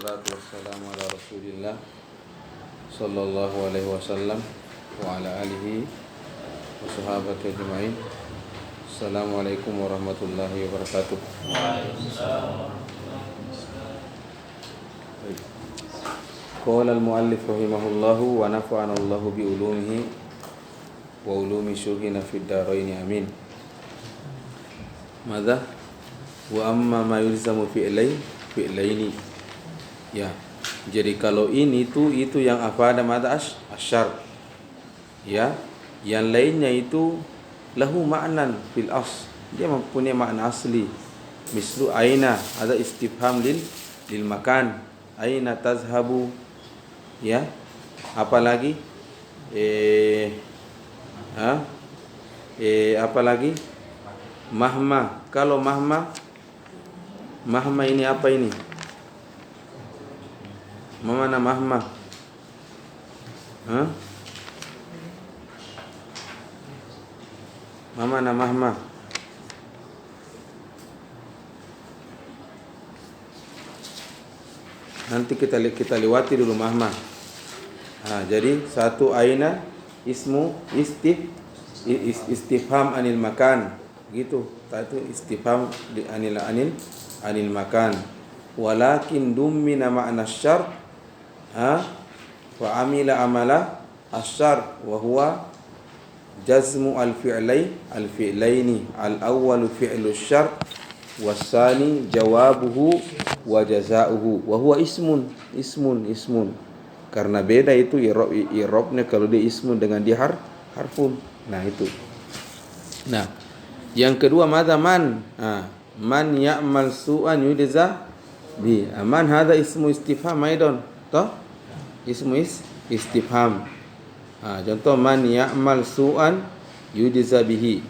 wassalatu wassalamu ala rasulillah sallallahu alaihi wasallam wa ala alihi wa sahabati ajma'in. Assalamualaikum warahmatullahi wabarakatuh. Qala al-muallif rahimahullahu wa nafa'ana Allahu bi ulumihi wa ulumi syuhina fid dharain amin. Madza wa amma ma yulzamu fi'laini. Ya. Jadi kalau ini itu yang apa ada mada asyar. Ya. Yang lainnya itu lahu ma'nan fil as. Dia mempunyai makna asli. Mislu aina, ada istifham lil makan. Aina tazhabu. Ya. Apalagi apalagi mahma. Kalau mahma ini apa ini? Mana mahma? Mana mahma? Nanti kita lewati dulu mahma. Jadi satu aina ismu istifham anil makan, gitu. Itu istifham anil makan. Walakin dummina ma'na syar wa amila amala asyar wa huwa jazmu al-fi'laini al-awwalu fi'lu syar was-sani jawabuhu wa jazaohu wa huwa ismun. Karena beda itu i'rabnya kalau dia ismun dengan dia harfun. Nah itu. Nah, yang kedua mada man. Man ya'mal su'an yujza bi. Man hada ismu istifham aidan. Toh? Ismu istifham. Contoh man ya'mal su'an yujza bihi.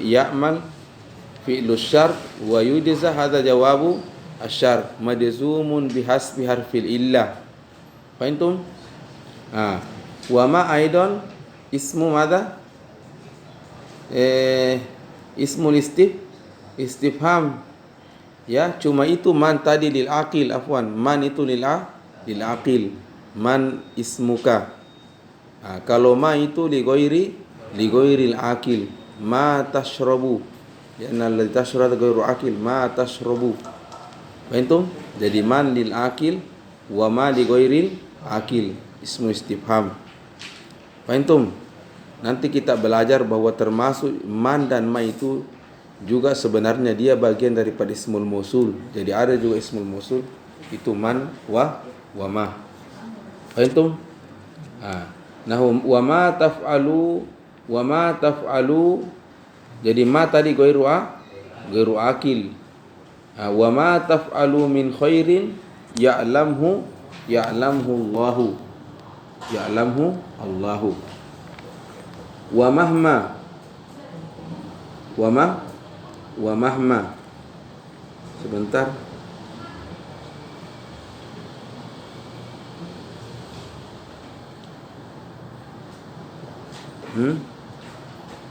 Ya'mal fi'lu syar wa yujza hada jawabu asyar madzumun bihasbi harfil illah. Fahimtum? Wa ma aidan ismu mada? Ismul istifham. Ya, cuma itu man tadi lil aqil, afwan. Man itu lil aqil. Man ismuka. Kalau ma itu li ghairil aqil. Ma tashrabu. Lianna alladhi tashrab ghairu aqil. Ma tashrabu. Fahimtum? Jadi man lil aqil wa ma li ghairil aqil. Ismu istifham. Fahimtum? Nanti kita belajar bahwa termasuk man dan ma itu juga sebenarnya dia bagian daripada ismul mausul. Jadi ada juga ismul mausul itu man wa ma. Fahimtum? Nah, wa ma taf'alu jadi ma tadi ghairu aqil. Wa ma taf'alu min khairin ya'lamhu Allahu. Wa mahma. Sebentar.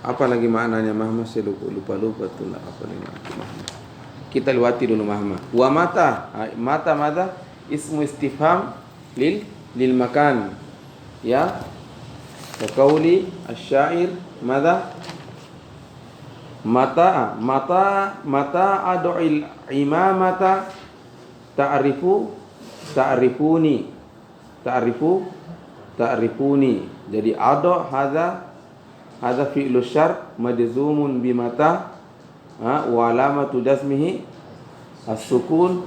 Apa lagi maknanya mahma? Saya lupa tuh apa nih mahma. Kita lewati dulu mahma. Wa mata ismu istifham lil makan. Ya. Kaqauli asy-syair madza mata ad'il imamata ta'rifuni. Jadi ado hadza fi'lu syar majzumun bi mata wa alamatu jazmihi as-sukun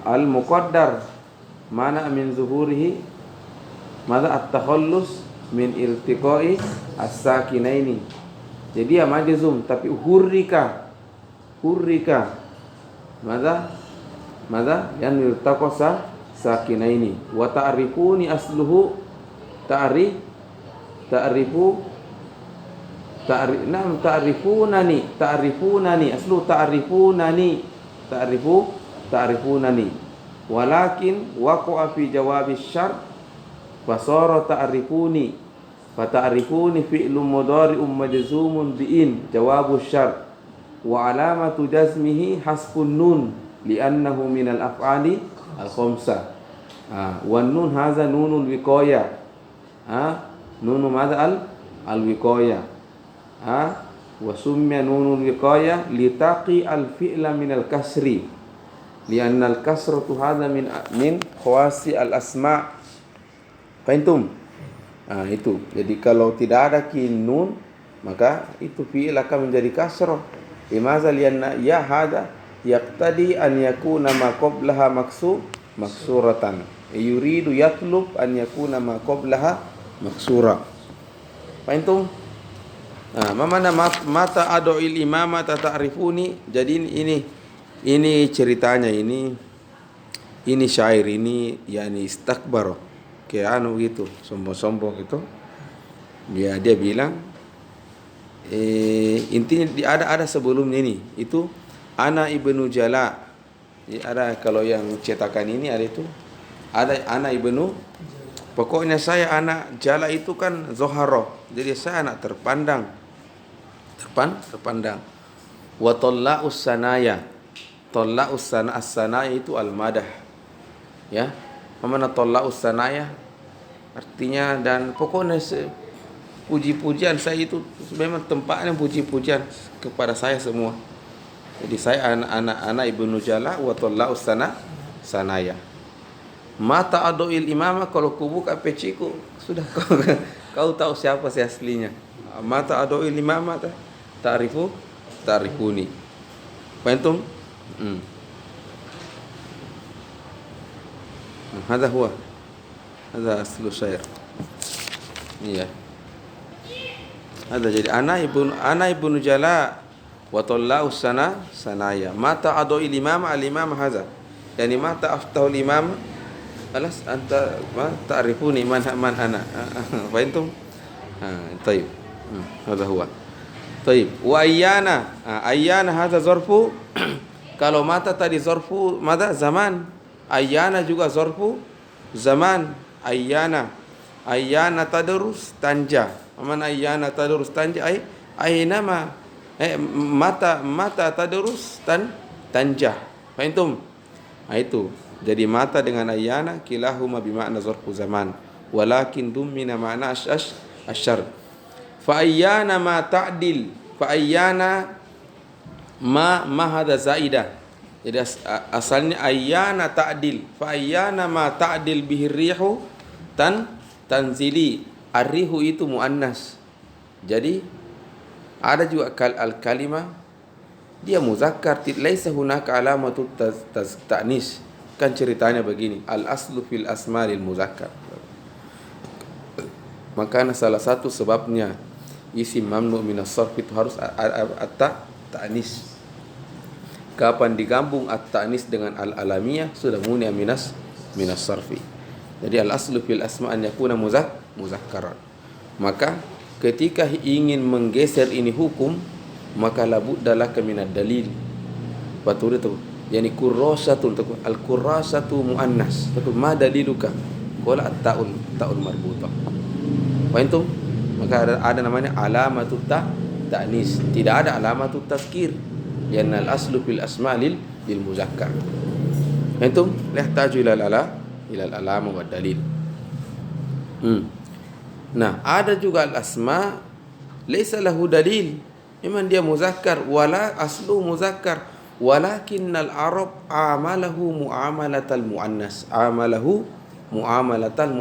al-muqaddar mana min zuhurihi madza at-takhallus min iltiqai as-sakinaini. Jadi ya majzum tapi hurrika. Madza yang iltaqa sakinaini. Wa ta'rifuni asluhu ta'rifunani aslu ta'rifunani walakin waqa'a fi jawabis syar fasara ta'rifuni fi'lun mudhari'un majzumun bi'in jawabu syar wa alamatu jazmihi hasfun nun li'annahu minal af'ali al-khamsah. Wan nun hadza nunul wiqayah. Nunu madza al-wiqayah. Wa summiya nunul wiqayah litaqi al-fi'la min al-kasri. Lianna al-kasratu hadza min khawasi al-asma'. Fahimtum? Itu. Jadi kalau tidak ada nun, maka itu fi'il akan menjadi kasrah. Limaza lianna ya hadza yaqtadi an yakuna ma qablaha maksuratan. Yuridu yatlub an yakuna ma qablaha maksura. Fahimtum? Mana mata adu'il imamata ta'rifuni. Jadi ini ceritanya, ini syair, ini yani istakbar, kayak gitu, sombong-sombong gitu. Dia bilang intinya ada sebelumnya ini, itu ana ibnu Jala. Ada kalau yang cetakan ini ada itu, ada ana ibnu, pokoknya saya anak Jala itu kan Zoharo, jadi saya anak terpandang. Wa talla'us sanaya. Talla'us sanaya itu al-madah. Ya. Mana talla'us sanaya? Artinya dan pokoknya puji-pujian saya itu memang tempatnya puji-pujian kepada saya semua. Jadi saya anak ibnu Jala wa talla'us sanaya. Mata adu'il imamah, kalau ku buka peciku sudah kau tahu siapa saya aslinya. Mata adu'il imamah ta'rifuni. Fahimtum? Hadza huwa. Hadza aslu syair. Iya. Hadza jadi ana ibnu Jala wa tallahu sanaya. Mata adu'il imamah al-imam hadza. Yani mata aftahul imam alas anta ma ta'rifuni man ana. Fahimtum? Tayyib. Hadza huwa. Taib. Wa ayyana. Ayyana hadza zarfu. Kalau mata tadi zarfu mada zaman. Ayyana juga zarfu zaman. Ayyana tadrus tanja. Mana ayyana tadrus tanja aynama mata tadrus tanja. Fahimtum? Itu. Jadi mata dengan ayyana kilahuma bimakna zarfu zaman. Walakin dummina ma'na asyar. Fa ayyana ma ta'dil, fa ayyana ma hadza zaidah. Jadi asalnya ayyana ta'dil, fa ayyana ma ta'dil bihi rihu tanzili. Ar-rihu itu muannas. Jadi ada juga al-kalimah dia muzakkar, laisa hunaka alamatu ta'nis. Kan ceritanya begini, al-aslu fil asma'il muzakkar. Maka salah satu sebabnya isim mamnu minas sarf itu harus at-ta'nis. Kapan digabung at-ta'nis dengan al-alamiyah sudah munia minas sarfi. Jadi al-aslu fil asma' an yakuna muzakkaran. Maka ketika ingin menggeser ini hukum, maka labudda laka minad dalil. Betul itu. Yani kurrasatun, al-kurrasatu muannas. Ma daliluka? Qala at-ta'ul marbutah. Fahimtum? Maka ada namanya alamatut ta'nis. Tidak ada alamatut tazkir. Lianna al-aslu fil asma' lil muzakkar. Fahimtum? Yahtaju ila al-alama wa dalil. Nah, ada juga al-asma' laysa lahu dalil. Memang dia muzakkar wala aslu muzakkar, walakinnal arab amalahu muamalatal muannas. Amalahu muamalatal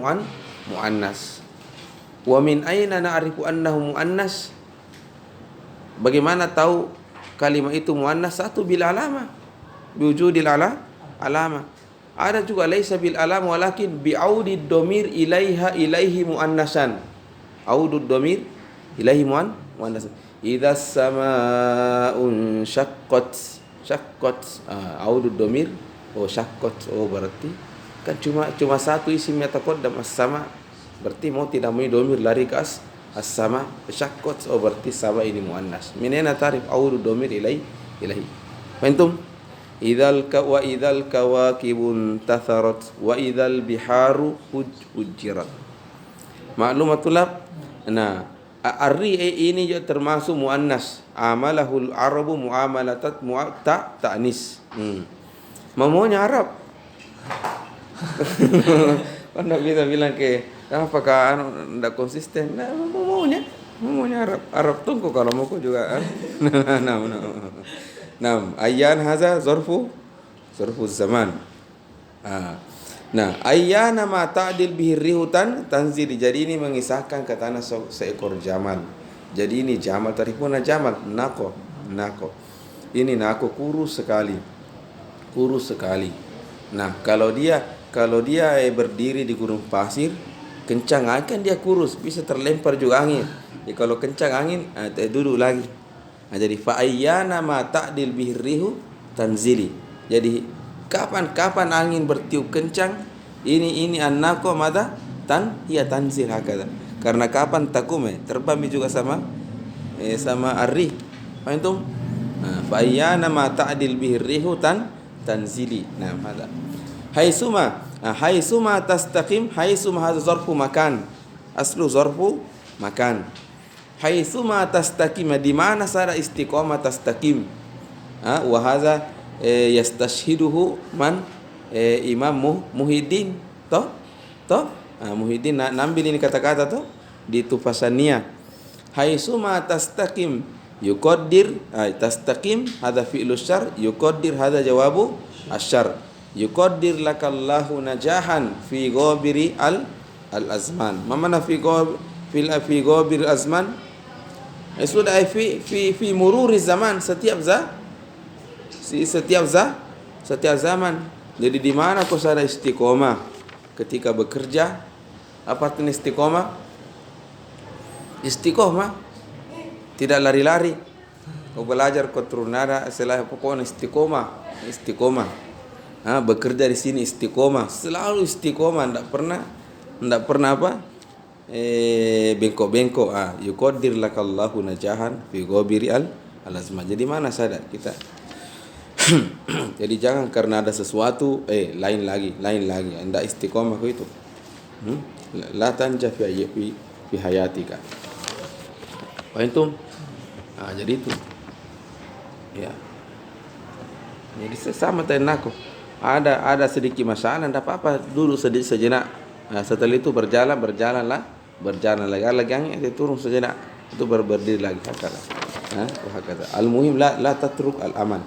muannas. Wa min aina na'rifu annahu muannas? Bagaimana tahu kalimat itu muannas? Satu bil alama, biwujudil alama. Ada juga laisa bil alama walakin bi'audid dhamir ilaihi muannasan. Audud dhamir ilaihi muannasan. Idza samaa'un syaqqat. Audud dhamir syaqqat. Berarti kan cuma satu isim yataqaddam as-sama'. Berarti mau tidak mau domir lari ke as-sama, syaqqat. Berarti sama ini muannas. Minena tarif audud domir ilahi. Fahimtum? Idzal kawakibun tatharat wa idzal biharu hujirat. Maklumatul. Nah, arri ini juga termasuk muannas. Amalahul arabu muamalatat ta'nis. Maunya Arab. Kau ndak bisa bilang ke apakah ndak konsisten. Nah, maunya Arab tunggu kalau mau kau juga. Nah, ayyan haza zarfu zaman. Nah, ayyana ma ta'dil bihi rihutan tanzili. Jadi ini mengisahkan ke tanah seekor jamal. Jadi ini jamal tarifuna jamal nako. Ini nako kurus sekali. Nah, kalau dia berdiri di gurun pasir, kencang akan dia kurus, bisa terlempar juga angin. Kalau kencang angin, duduk lagi. Nah, jadi fa ayyana ma ta'dil bihi rihu tanzili. Jadi kapan angin bertiup kencang, ini annako mata hiya tanzil hakada. Karena kapan takume terbang juga sama arri. Faham? Fa ayyana ma ta'dil bihi rihu tanzili. Nah, hada. Haitsuma tastaqim, haitsuma hadza zarfu makan. Aslu zarfu makan. Haitsuma tastaqim, di mana saja istiqamah tastaqim. Wa hadza yastashhiduhu man Imam Muhyiddin toh Muhyiddin nambil ini kata-kata toh di Tufasaniyah. Haitsuma tastaqim yuqaddir tastaqim hadza fi'lu syar, yuqaddir hadza jawabu asyar. Yuqaddir lakallahu najahan fi ghabiri al-azman. Ma mana fi ghabir azman? Sudah fi mururi zaman, setiap zaman. Jadi di mana kau sada istiqomah ketika bekerja? Apa itu istiqomah? Istiqomah tidak lari-lari. Kau belajar kau turun nada, setelah pokoknya istiqomah. Bekerja di sini istiqomah, selalu istiqomah, tidak pernah apa? Bengkok-bengkok. Yuqaddir lakallahu najahan fi ghabiri al-azman. Jadi mana sadar kita? Jadi jangan karena ada sesuatu lain lagi. Anda istiqomah itu. La tanja fi hayatika. Faham? Jadi itu. Ya. Jadi sesama tenako. Ada sedikit masalah, tidak apa-apa, duduk sejenak. Setelah itu berjalanlah. Lagi angin turun sejenak, itu berdiri lagi. Hakata. Al-muhim la tatruk al-amal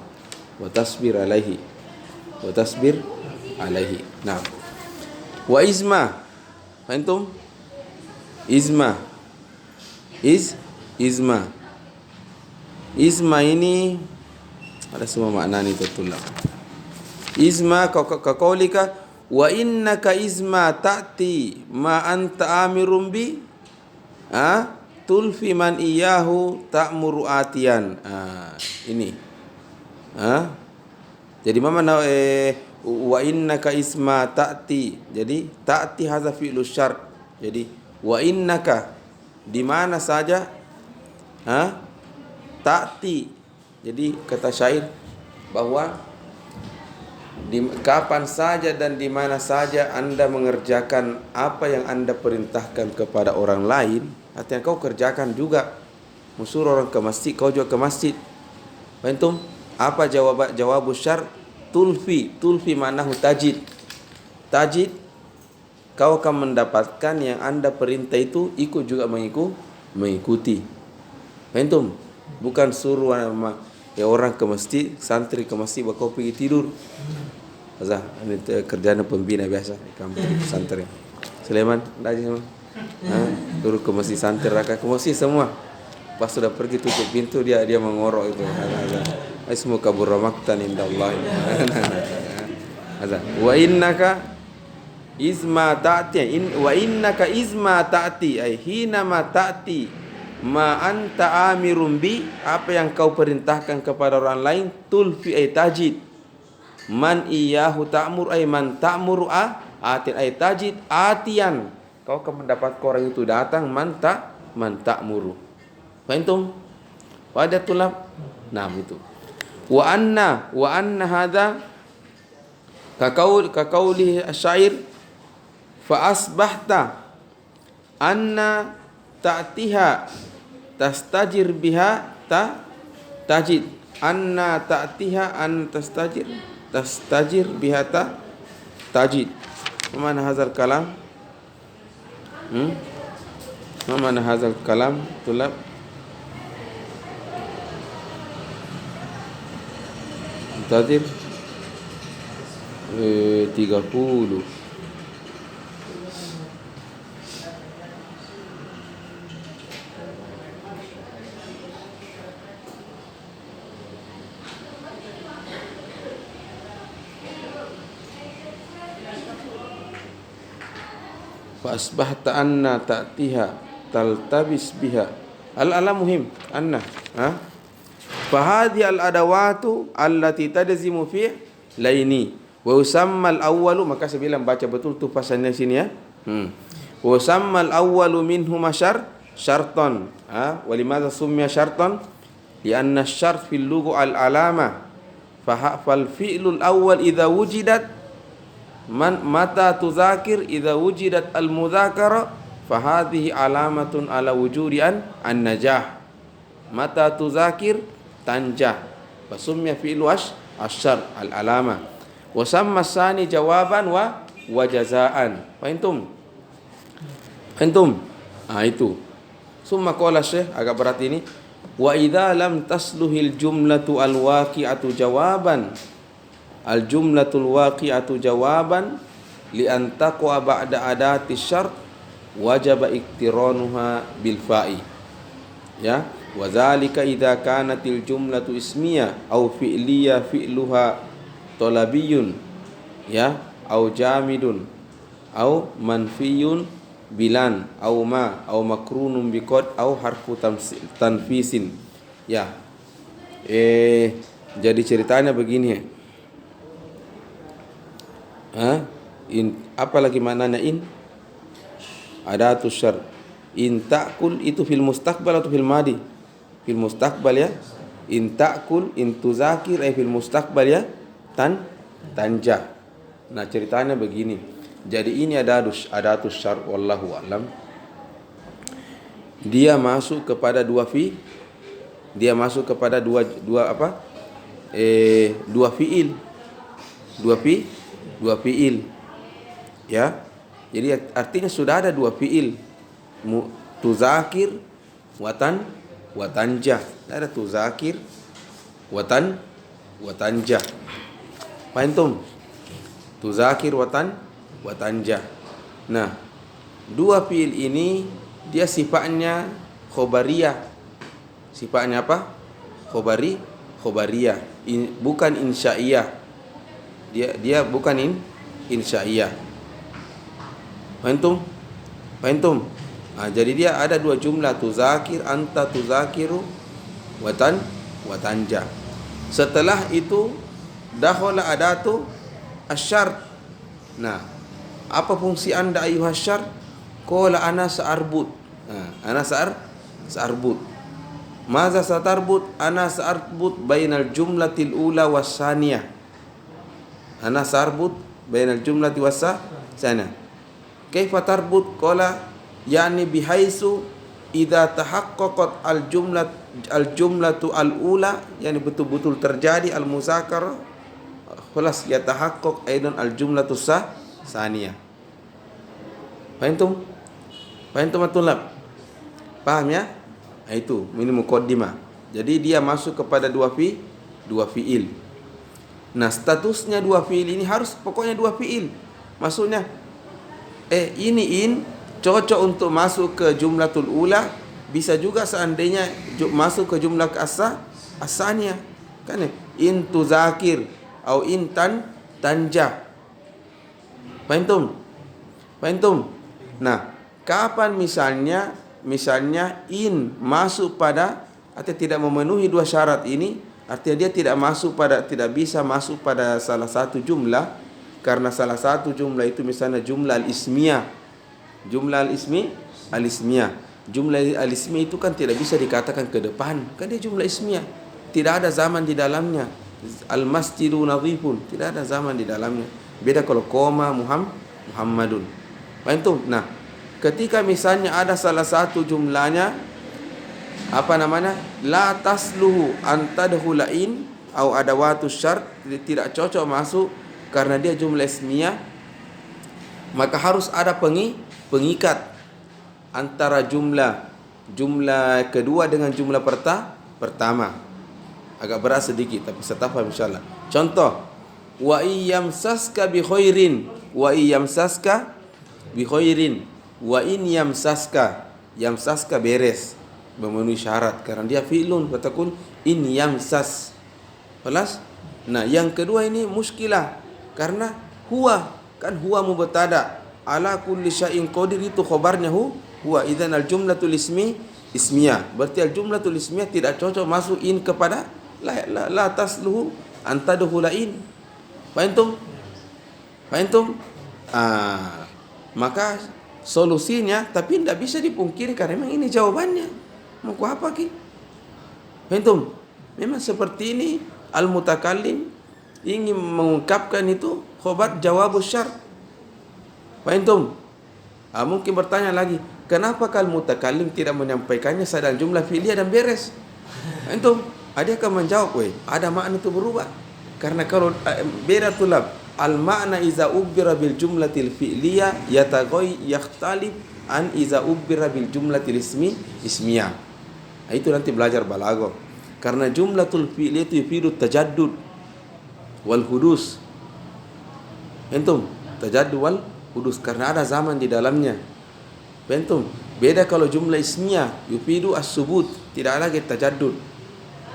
wa tasbir alaihi. Nah. Wa izma. Faham? Izma ini ada semua makna ini tertulang. Izma kaqaulika wa innaka izma ta'ti ma anta amirum bi tulfi man iyahu ta'muru atiyan. Ini. Jadi mana wa innaka izma ta'ti. Jadi ta'ti hadza fi'lu syart. Jadi wa innaka di mana saja ta'ti. Jadi kata syair bahwa kapan saja dan di mana saja Anda mengerjakan apa yang Anda perintahkan kepada orang lain, artinya kau kerjakan juga. Musuh orang ke masjid, kau juga ke masjid. Faham? Apa jawab syar? Tulfi manahu tajid. Tajid, kau akan mendapatkan yang Anda perintah itu, ikut juga mengikuti. Faham? Bukan suruh orang ke masjid, santri ke masjid, kau pergi tidur. Ini kerjaan pembina biasa di kampung santri. Sulaiman, turun ke masjid santri, ke masjid semua. Pas sudah pergi tutup pintu, dia mengorok itu. Ismu kabur maktan indallah. Wa innaka izma ta'ti ay hina ma ta'ti ma anta amirum bi, apa yang kau perintahkan kepada orang lain, tulfi ay tajid. Man iyahu ta'mur ay man ta'muru atin ay tajid atian, kau akan mendapat orang itu datang man ta'muru. Faham? Pada tulab. Nah, itu. Wa anna hadza kaqauli asyair fa asbahta anna ta'tiha tastajir biha tajid. Anna ta'tiha an tastajir biha tajid. Mana hazal kalam? Mana hazal kalam? Tulab. Tadir 30. Fa asbahta anna ta'tiha taltabis biha. Al-ala muhim anna. Fahadi al-adawatu allati tadzimu fi laini wa usamma al-awwalu, maka saya bilang baca betul tu pasalnya sini ya. Wa usamma al-awwalu minhuma syartan. Wa limadha summiya syartan? Lianna asy-syart fil lugha al-alama. Fal fi'lul awwal idza wujidat mata tuzakir idza wujidat al-mudhakara fahadhihi alamatun ala wujudi an-najah. Mata tuzakir tanjah fasumya fi'lu asyar al-alama wa samma sani jawaban wa jazaan. Fahimtum? Itu. Summa qala Syekh, agak berat ini, wa idza lam tasluhil jumlatu al-waqi'atu jawaban al-jumlatul waqi'atu jawaban li an taqwa ba'da adati syart wajaba iktiranuha bil fa'i. Ya, wa dzalika idza kanatil jumlatu ismiyah au fi'liyah fi'luha talabiyun, ya, au jamidun au manfiyun bilan au ma au makrunun biqad au harfu tanfisin. Ya. Jadi ceritanya begini. Apa lagi maknanya in? Adatus syar. In ta'kul itu fil mustaqbal atau fil madi? Fil mustaqbal ya. In ta'kul in tuzakir fil mustaqbal ya. Tanja. Nah, ceritanya begini. Jadi ini adatus syar wallahu alam. Dia masuk kepada dua fiil. Dua fiil. Ya. Jadi artinya sudah ada dua fiil. Tuzakir watanjah. Ada tuzakir watanjah. Fahimtum? Tuzakir watanjah. Nah, dua fiil ini dia sifatnya khobariyah. Sifatnya apa? Khobariyah. Bukan insya'iyah. Dia bukan insya'iyah. Fahimtum? Jadi dia ada dua jumlah, tuzakir, anta tuzakiru, watanja. Setelah itu dakhala adatu asyart. Nah, apa fungsi anda ayuha syart? Qala ana sa'arbut. Ana sa'arbut. Maza satarbut? Ana sa'arbut bainal jumlatil ula was saniyah. Ana sa'arbut bainal jumlati was saniyah. Kaifa tarbut? Qala yani bihaisu idza tahaqqaqat al-jumlatu al-ula, yani betul-betul terjadi al-muzakarah, khalas yatahaqqaq aidan al-jumlatu saniyah. Fahimtum atulab? Paham ya? Itu ini muqaddimah. Jadi dia masuk kepada dua fiil. Nah, statusnya dua fiil ini harus pokoknya dua fiil. Maksudnya ini in cocok untuk masuk ke jumlatul ula, bisa juga seandainya masuk ke jumlah as-saniyah. Kan ya? In tuzakir atau in tanjah. Fahimtum? Nah, kapan misalnya in masuk pada atau tidak memenuhi dua syarat ini, artinya dia tidak bisa masuk pada salah satu jumlah, karena salah satu jumlah itu misalnya jumlah al-ismiyah. Jumlah al-ismiyah. Jumlah al-ismiyah itu kan tidak bisa dikatakan ke depan, kan dia jumlah ismiyah. Tidak ada zaman di dalamnya. Al-masjidu nadhifun, tidak ada zaman di dalamnya. Beda kalau koma Muhammadun. Fahimtum? Nah, ketika misalnya ada salah satu jumlahnya la tasluhu an tadkhula in au adawatu syart, tidak cocok masuk karena dia jumlah ismiyah. maka harus ada pengikat antara jumlah kedua dengan jumlah pertama. Agak berat sedikit tapi saya paham insyaallah. Contoh, wa iyamsaska bi khairin, wa iyamsaska bi khairin, wa in yamsaska beres, memenuhi syarat karena dia fi'lun fatakun in yamsas. Jelas? Nah, yang kedua ini muskilah karena huwa, kan huwa mubtada, ala kulli syai'in qadir itu khabarnya huwa, idzan al jumlatul ismiyah. Berarti al jumlatul ismiyah tidak cocok masuk in kepada la tasluhu antadkhula in. Faham? Maka solusinya tapi tidak bisa dipungkiri karena memang ini jawabannya. Mau apa ki? Faham? Memang seperti ini al-mutakallim ingin mengungkapkan itu khobar jawabus syart. Faham? Mungkin bertanya lagi, kenapa al-mutakallim tidak menyampaikannya dalam jumlah fi'liyah dan beres? Faham? Dia akan menjawab, ada makna itu berubah. Karena kalau beda tulab, al-makna iza ubbira bil jumlatil fi'liyah yakhtalif an iza ubbira bil jumlatil ismiyah. Itu nanti belajar balaghah. Karena jumlatul fi'liyah itu yufidu tajaddud wal hudus. Entum, tajaddud wal hudus karena ada zaman di dalamnya. Entum, beda kalau jumlah ismiyah yufidu as-subut, tidak lagi tajaddud.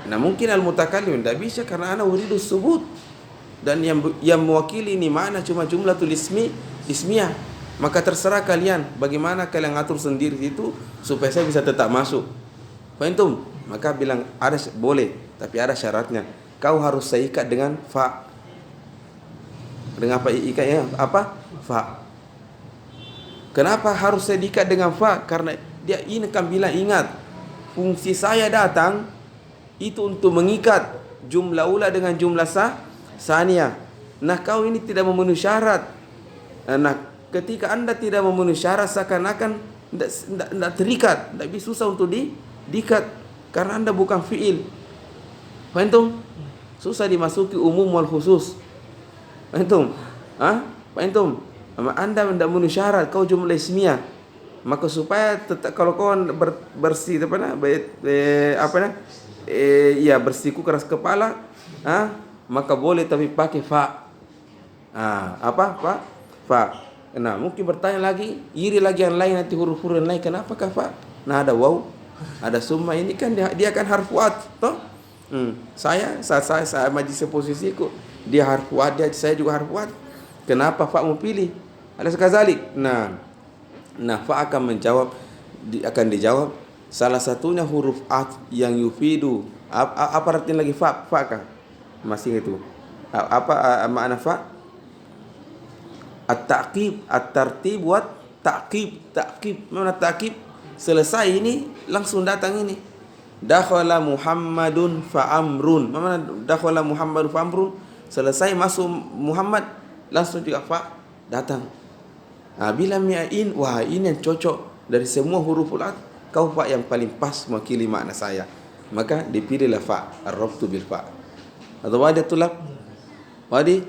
Nah, mungkin al-mutakallim tidak bisa karena ana uridu subut, dan yang mewakili ini mana cuma jumlatul ismiyah. Maka terserah kalian bagaimana kalian atur sendiri itu supaya saya bisa tetap masuk. Faham? Maka bilang ada boleh, tapi ada syaratnya. Kau harus saya ikat dengan fa. Dengan apa ikatnya? Apa? Fa. Kenapa harus saya diikat dengan fa? Karena dia ini kan bilang, ingat, fungsi saya datang itu untuk mengikat jumlah ula dengan jumlah saniyah. Nah, kau ini tidak memenuhi syarat. Nah, ketika anda tidak memenuhi syarat seakan-akan tidak terikat, tidak bisa susah untuk diikat karena anda bukan fi'il. Faham? Susah dimasuki umum wal khusus. Faham? Faham? Anda tidak memenuhi syarat, kau jumlah ismiyah. Maka supaya tetap, kalau kau bersih bersihku keras kepala, maka boleh tapi pakai fa. Fa. Nah, mungkin bertanya lagi, iri lagi yang lain, nanti huruf-huruf yang lain, kenapa fa? Nah, ada waw, ada summa, ini kan dia kan harfuat, toh? Saya majlis posisiku, dia harfuat, saya juga harfuat. Kenapa fa mau pilih? Ada sekazalik. Nah, fa akan dijawab. Salah satunya huruf at yang yufidu. Apa artinya lagi fa kah? Masih itu. Apa makna fa? At-ta'qib, at-tartib wa ta'qib. Mana ta'qib? Selesai ini langsung datang ini. Dakhala Muhammadun fa amrun. Mana dakhala Muhammadun fa amrun? Selesai masuk Muhammad langsung juga fa datang. Bila mi'in, wah ini yang cocok dari semua huruf at. Kau fa yang paling pas mewakili makna saya, maka dipilihlah fa, ar-rabtu bil fa. Atau wadi tulab wadi,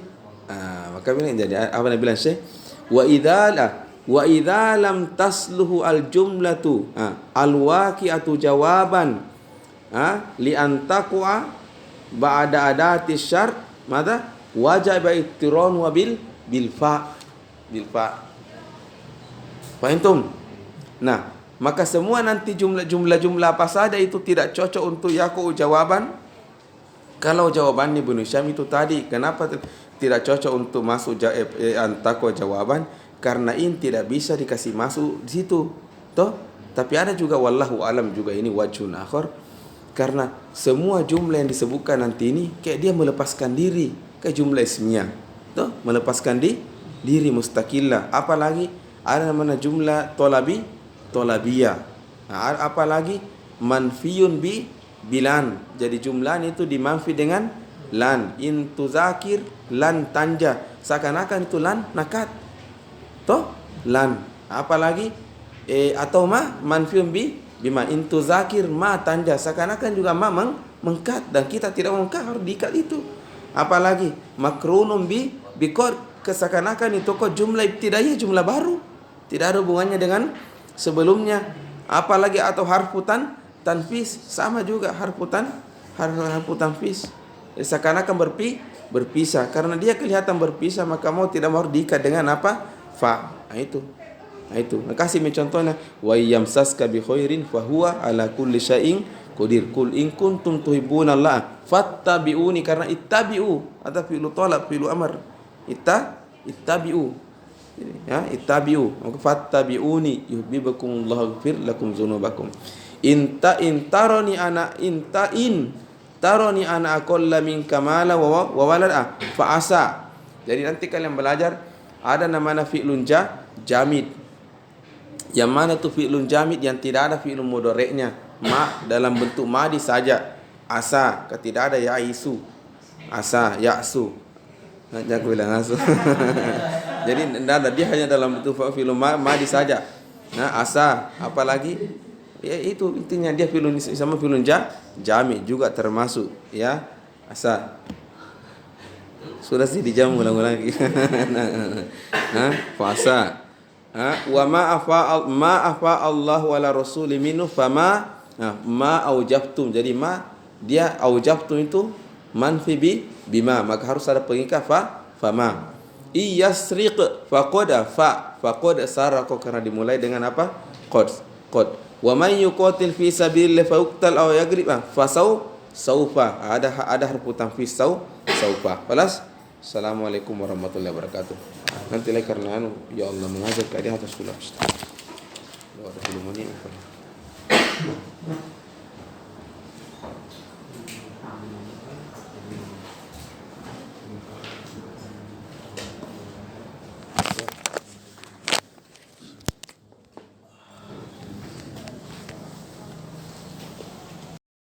maka bilang jadi apa yang bilang Syekh, wa idza lam tasluhu al jumlatu al waqi'atu jawaban li antaqwa ba'da adati syart, mada wajib ittiran wa bil fa. Faham? Nah, maka semua nanti jumlah apa saja itu tidak cocok untuk yaku jawaban. Kalau jawabannya Ibnu Syam itu tadi, kenapa tidak cocok untuk masuk antaqwa jawaban? Karena ini tidak bisa dikasih masuk di situ, toh. Tapi ada juga wallahu alam juga ini wajhun akhar, karena semua jumlah yang disebutkan nanti ini kayak dia melepaskan diri ke jumlah ismiyah, toh, melepaskan diri mustaqillah. Apalagi ada namanya jumlah tolabiyah. Apalagi manfiyun bilan. Jadi jumlahnya itu dimanfi dengan lan. In tuzakir lan tanja. Seakan-akan itu lan nakat. Toh lan. Apalagi atau manfiyun bima. In tuzakir ma tanja. Seakan-akan juga ma mengkat, dan kita tidak mengkat, harus diikat itu. Apalagi makrunun bikod. Keseakan-akan itu kok jumlah ibtidaiyah jumlah baru, tidak ada hubungannya dengan sebelumnya. Apalagi atau harfu tanfis sama juga harfu tanfis. Seakan-akan berpisah karena dia kelihatan berpisah, maka mau tidak mau diikat dengan apa? Fa. Nah itu. Kasih contohnya, wa yamsaska bi khairin fa huwa ala kulli syai'in qadir. Qul in kuntum tuhibbunallaha fattabi'uni, karena ittabi'u atau fi'lu talab, fi'lu amr. Ittabi'u. Ya, ittabi'u. Maka fattabi'uni yuhibbukumullahu yaghfir lakum dzunubakum. In tarani ana aqalla minka mala wa walada fa asa. Jadi nanti kalian belajar ada namanya fi'lun jamid. Yang mana itu fi'lun jamid yang tidak ada fi'lun mudhari'nya, dalam bentuk madi saja. Asa, tidak ada ya'isu. Asa, ya'su. Jangan bilang asu. Jadi tidak ada, dia hanya dalam bentuk fi'lun madi saja. Nah, asa, apalagi ya itu intinya dia fi'lun sama fi'lun jamid juga termasuk, ya. Asa. Sudah sih dijam ulang-ulang lagi. Nah, fasa. Wa ma afa Allah wala rasuli minhu fama ma aujabtum. Jadi dia aujabtum itu manfi bima, maka harus ada pengikat fama. Iyasriq faqad sarqa, karena dimulai dengan apa? Qad. Wa man yuqatil fi sabilillah fa yuqtal aw yagrib fa saufa. Ada harfu tanfis saufa. Balas. Assalamualaikum warahmatullahi wabarakatuh. Nanti lagi karena ya Allah mengajar ke dia atas sudah. Ada 10 menit.